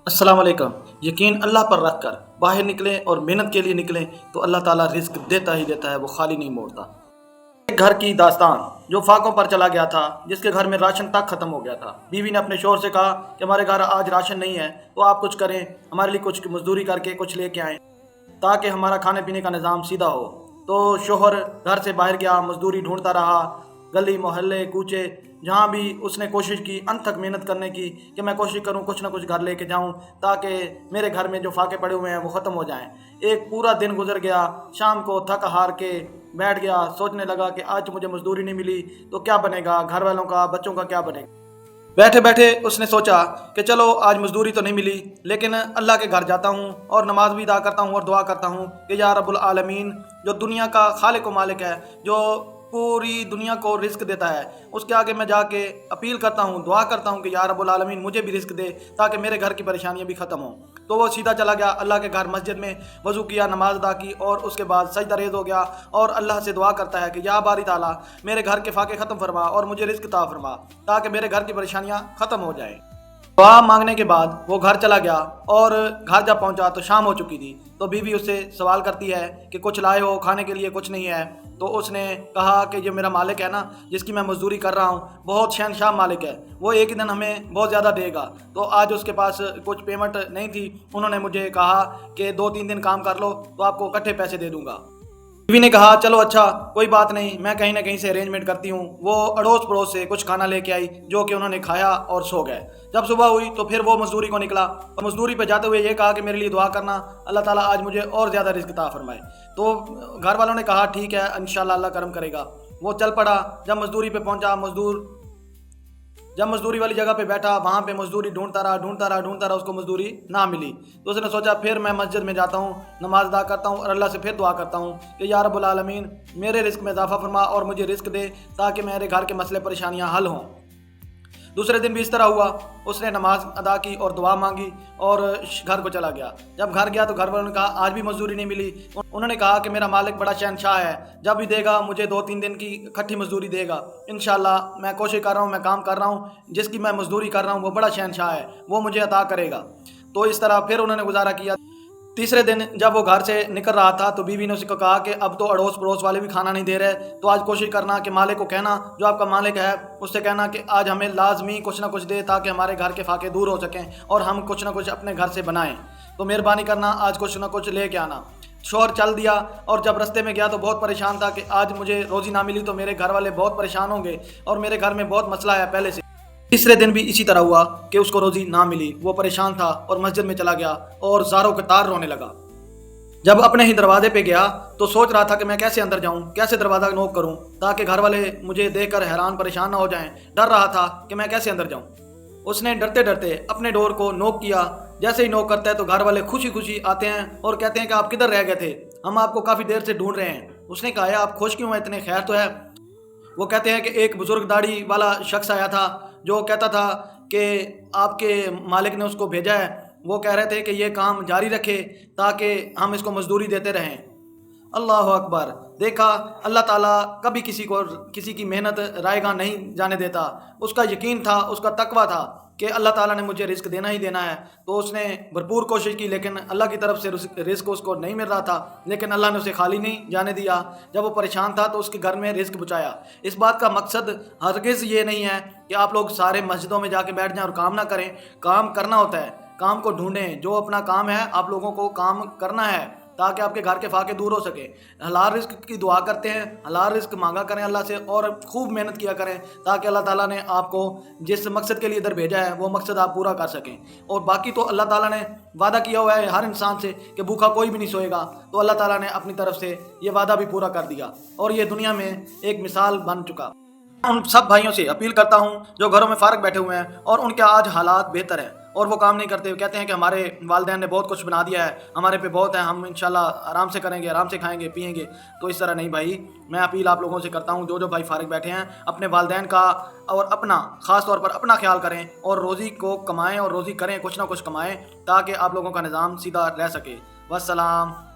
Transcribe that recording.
السلام علیکم۔ یقین اللہ پر رکھ کر باہر نکلیں اور محنت کے لیے نکلیں تو اللہ تعالیٰ رزق دیتا ہی دیتا ہے، وہ خالی نہیں موڑتا۔ ایک گھر کی داستان جو فاقوں پر چلا گیا تھا، جس کے گھر میں راشن تک ختم ہو گیا تھا۔ بیوی نے اپنے شوہر سے کہا کہ ہمارے گھر آج راشن نہیں ہے تو آپ کچھ کریں، ہمارے لیے کچھ مزدوری کر کے کچھ لے کے آئیں تاکہ ہمارا کھانے پینے کا نظام سیدھا ہو۔ تو شوہر گھر سے باہر گیا، مزدوری ڈھونڈتا رہا، گلی محلے کوچے جہاں بھی اس نے کوشش کی، انت تک محنت کرنے کی کہ میں کوشش کروں کچھ نہ کچھ گھر لے کے جاؤں تاکہ میرے گھر میں جو فاقے پڑے ہوئے ہیں وہ ختم ہو جائیں۔ ایک پورا دن گزر گیا، شام کو تھک ہار کے بیٹھ گیا، سوچنے لگا کہ آج مجھے مزدوری نہیں ملی تو کیا بنے گا، گھر والوں کا بچوں کا کیا بنے گا۔ بیٹھے بیٹھے اس نے سوچا کہ چلو آج مزدوری تو نہیں ملی، لیکن اللہ کے گھر جاتا ہوں اور نماز بھی ادا کرتا ہوں اور دعا کرتا ہوں کہ یا رب العالمین، جو دنیا کا خالق و مالک ہے، جو پوری دنیا کو رزق دیتا ہے، اس کے آگے میں جا کے اپیل کرتا ہوں، دعا کرتا ہوں کہ یا رب العالمین مجھے بھی رزق دے تاکہ میرے گھر کی پریشانیاں بھی ختم ہوں۔ تو وہ سیدھا چلا گیا اللہ کے گھر، مسجد میں وضو کیا، نماز ادا کی اور اس کے بعد سجدہ ریز ہو گیا اور اللہ سے دعا کرتا ہے کہ یا باری تعالیٰ میرے گھر کے فاقے ختم فرما اور مجھے رزق عطا فرما تاکہ میرے گھر کی پریشانیاں ختم ہو جائیں۔ دعا مانگنے کے بعد وہ گھر چلا گیا اور گھر جب پہنچا تو شام ہو چکی تھی۔ تو بیوی اس سے سوال کرتی ہے کہ کچھ لائے ہو، کھانے کے لیے کچھ نہیں ہے۔ تو اس نے کہا کہ یہ میرا مالک ہے نا، جس کی میں مزدوری کر رہا ہوں، بہت شہنشاہ مالک ہے، وہ ایک ہی دن ہمیں بہت زیادہ دے گا۔ تو آج اس کے پاس کچھ پیمنٹ نہیں تھی، انہوں نے مجھے کہا کہ 2-3 دن کام کر لو تو آپ کو اکٹھے پیسے دے دوں گا۔ بیوی نے کہا چلو اچھا کوئی بات نہیں، میں کہیں نہ کہیں سے ارینجمنٹ کرتی ہوں۔ وہ اڑوس پڑوس سے کچھ کھانا لے کے آئی جو کہ انہوں نے کھایا اور سو گئے۔ جب صبح ہوئی تو پھر وہ مزدوری کو نکلا اور مزدوری پہ جاتے ہوئے یہ کہا کہ میرے لیے دعا کرنا، اللہ تعالیٰ آج مجھے اور زیادہ رزق عطا فرمائے۔ تو گھر والوں نے کہا ٹھیک ہے، انشاءاللہ اللہ کرم کرے گا۔ وہ چل پڑا، جب مزدوری پہ پہنچا، جب مزدوری والی جگہ پہ بیٹھا، وہاں پہ مزدوری ڈھونڈتا رہا، اس کو مزدوری نہ ملی۔ تو اس نے سوچا پھر میں مسجد میں جاتا ہوں، نماز ادا کرتا ہوں اور اللہ سے پھر دعا کرتا ہوں کہ یا رب العالمین میرے رزق میں اضافہ فرما اور مجھے رزق دے تاکہ میرے گھر کے مسئلے پریشانیاں حل ہوں۔ دوسرے دن بھی اس طرح ہوا، اس نے نماز ادا کی اور دعا مانگی اور گھر کو چلا گیا۔ جب گھر گیا تو گھر والوں نے کہا آج بھی مزدوری نہیں ملی۔ انہوں نے کہا کہ میرا مالک بڑا شہنشاہ ہے، جب بھی دے گا مجھے 2-3 دن کی اکٹھی مزدوری دے گا۔ انشاءاللہ میں کوشش کر رہا ہوں، میں کام کر رہا ہوں، جس کی میں مزدوری کر رہا ہوں وہ بڑا شہنشاہ ہے، وہ مجھے عطا کرے گا۔ تو اس طرح پھر انہوں نے گزارا کیا۔ تیسرے دن جب وہ گھر سے نکل رہا تھا تو بیوی نے اس کو کہا کہ اب تو اڑوس پڑوس والے بھی کھانا نہیں دے رہے، تو آج کوشش کرنا کہ مالک کو کہنا، جو آپ کا مالک ہے اس سے کہنا کہ آج ہمیں لازمی کچھ نہ کچھ دے تاکہ ہمارے گھر کے فاقے دور ہو سکیں اور ہم کچھ نہ کچھ اپنے گھر سے بنائیں۔ تو مہربانی کرنا آج کچھ نہ کچھ لے کے آنا۔ شوہر چل دیا اور جب رستے میں گیا تو بہت پریشان تھا کہ آج مجھے روزی نہ ملی تو میرے گھر والے بہت پریشان ہوں گے اور میرے گھر میں بہت مسئلہ ہے پہلے سے۔ تیسرے دن بھی اسی طرح ہوا کہ اس کو روزی نہ ملی، وہ پریشان تھا اور مسجد میں چلا گیا اور زاروں کے تار رونے لگا۔ جب اپنے ہی دروازے پہ گیا تو سوچ رہا تھا کہ میں کیسے اندر جاؤں، کیسے دروازہ نوک کروں تاکہ گھر والے مجھے دیکھ کر حیران پریشان نہ ہو جائیں۔ ڈر رہا تھا کہ میں کیسے اندر جاؤں۔ اس نے ڈرتے ڈرتے اپنے ڈور کو نوک کیا۔ جیسے ہی نوک کرتا ہے تو گھر والے خوشی خوشی آتے ہیں اور کہتے ہیں کہ آپ کدھر رہ گئے تھے، ہم آپ کو کافی دیر سے ڈھونڈ رہے ہیں۔ اس نے کہا آپ خوش کیوں ہیں، اتنے خیر تو ہے؟ وہ کہتے ہیں کہ ایک بزرگ داڑھی والا شخص آیا تھا جو کہتا تھا کہ آپ کے مالک نے اس کو بھیجا ہے، وہ کہہ رہے تھے کہ یہ کام جاری رکھے تاکہ ہم اس کو مزدوری دیتے رہیں۔ اللہ اکبر! دیکھا اللہ تعالیٰ کبھی کسی کی محنت رائے گاہ نہیں جانے دیتا۔ اس کا یقین تھا، اس کا تقویٰ تھا کہ اللہ تعالیٰ نے مجھے رزق دینا ہی دینا ہے۔ تو اس نے بھرپور کوشش کی لیکن اللہ کی طرف سے رزق اس کو نہیں مل رہا تھا، لیکن اللہ نے اسے خالی نہیں جانے دیا۔ جب وہ پریشان تھا تو اس کے گھر میں رزق پہنچایا۔ اس بات کا مقصد ہرگز یہ نہیں ہے کہ آپ لوگ سارے مسجدوں میں جا کے بیٹھ جائیں اور کام نہ کریں۔ کام کرنا ہوتا ہے، کام کو ڈھونڈیں، جو اپنا کام ہے آپ لوگوں کو کام کرنا ہے تاکہ آپ کے گھر کے فاقے دور ہو سکے۔ حلال رزق کی دعا کرتے ہیں، حلال رزق مانگا کریں اللہ سے اور خوب محنت کیا کریں تاکہ اللہ تعالیٰ نے آپ کو جس مقصد کے لیے ادھر بھیجا ہے وہ مقصد آپ پورا کر سکیں۔ اور باقی تو اللہ تعالیٰ نے وعدہ کیا ہوا ہے ہر انسان سے کہ بھوکا کوئی بھی نہیں سوئے گا، تو اللہ تعالیٰ نے اپنی طرف سے یہ وعدہ بھی پورا کر دیا اور یہ دنیا میں ایک مثال بن چکا۔ ان سب بھائیوں سے اپیل کرتا ہوں جو گھروں میں فارغ بیٹھے ہوئے ہیں اور ان کے آج حالات بہتر ہیں اور وہ کام نہیں کرتے، کہتے ہیں کہ ہمارے والدین نے بہت کچھ بنا دیا ہے، ہمارے پہ بہت ہے، ہم انشاءاللہ آرام سے کریں گے، آرام سے کھائیں گے پیئیں گے۔ تو اس طرح نہیں بھائی، میں اپیل آپ لوگوں سے کرتا ہوں جو بھائی فارغ بیٹھے ہیں اپنے والدین کا اور اپنا خاص طور پر اپنا خیال کریں اور روزی کو کمائیں اور روزی کریں، کچھ نہ کچھ کمائیں تاکہ آپ لوگوں کا نظام سیدھا رہ سکے۔ والسلام۔